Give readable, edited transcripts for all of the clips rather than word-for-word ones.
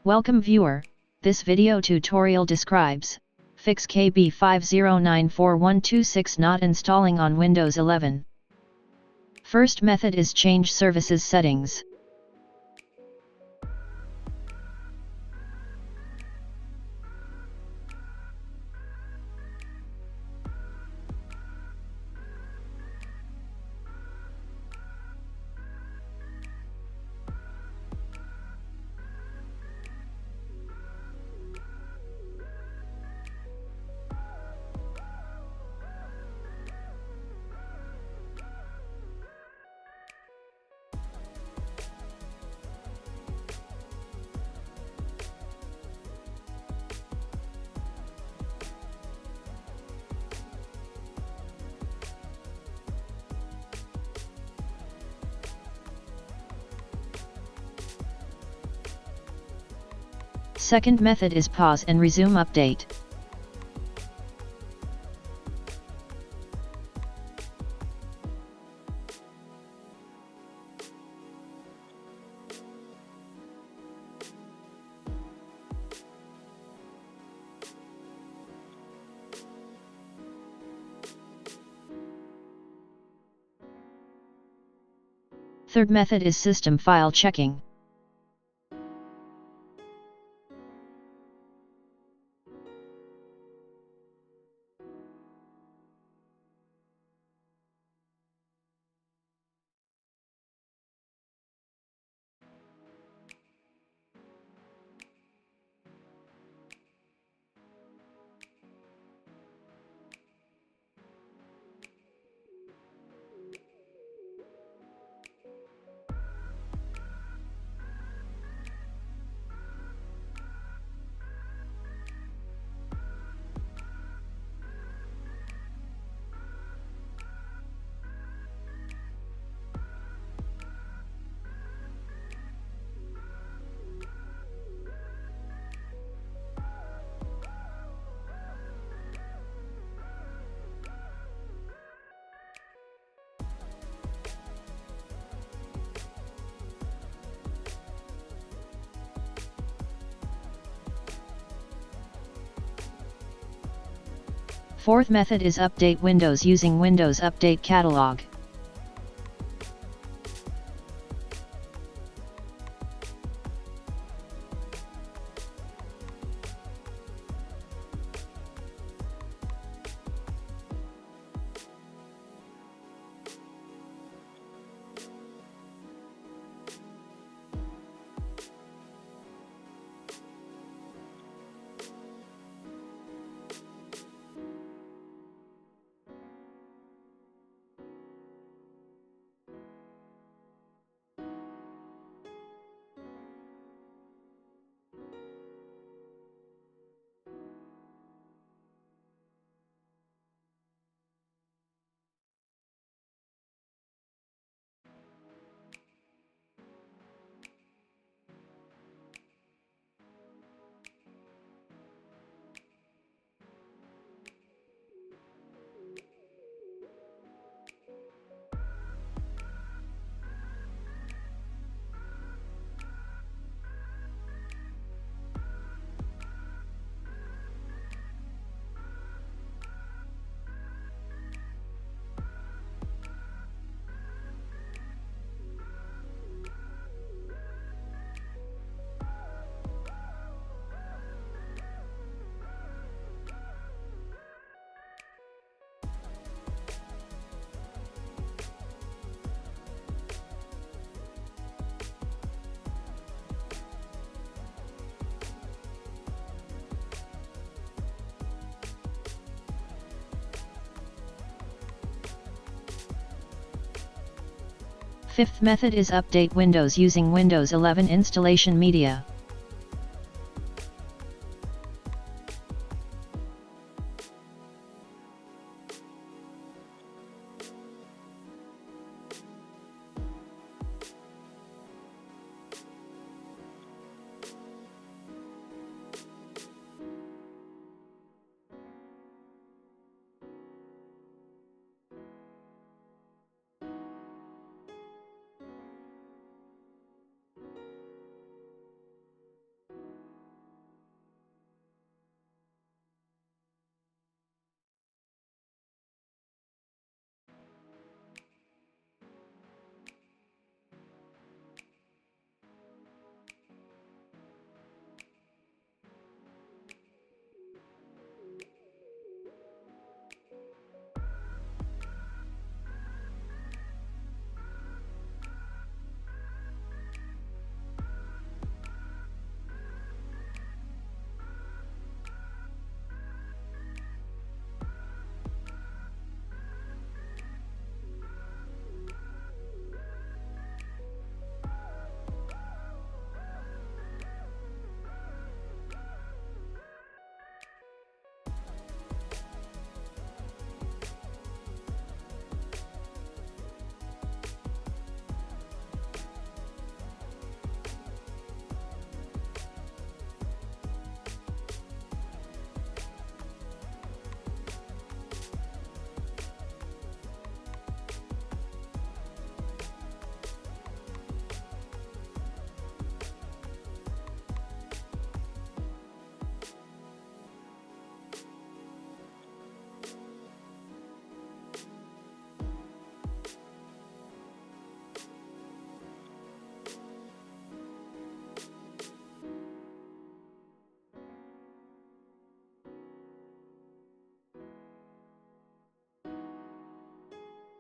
Welcome viewer, this video tutorial describes, fix KB5094126 not installing on Windows 11. First method is change services settings. Second method is pause and resume update. Third method is system file checking. Fourth method is update Windows using Windows Update Catalog. Fifth method is update Windows using Windows 11 installation media.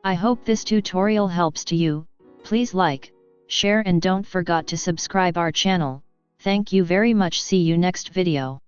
I hope this tutorial helps to you. Please like, share and don't forget to subscribe our channel. Thank you very much. See you next video.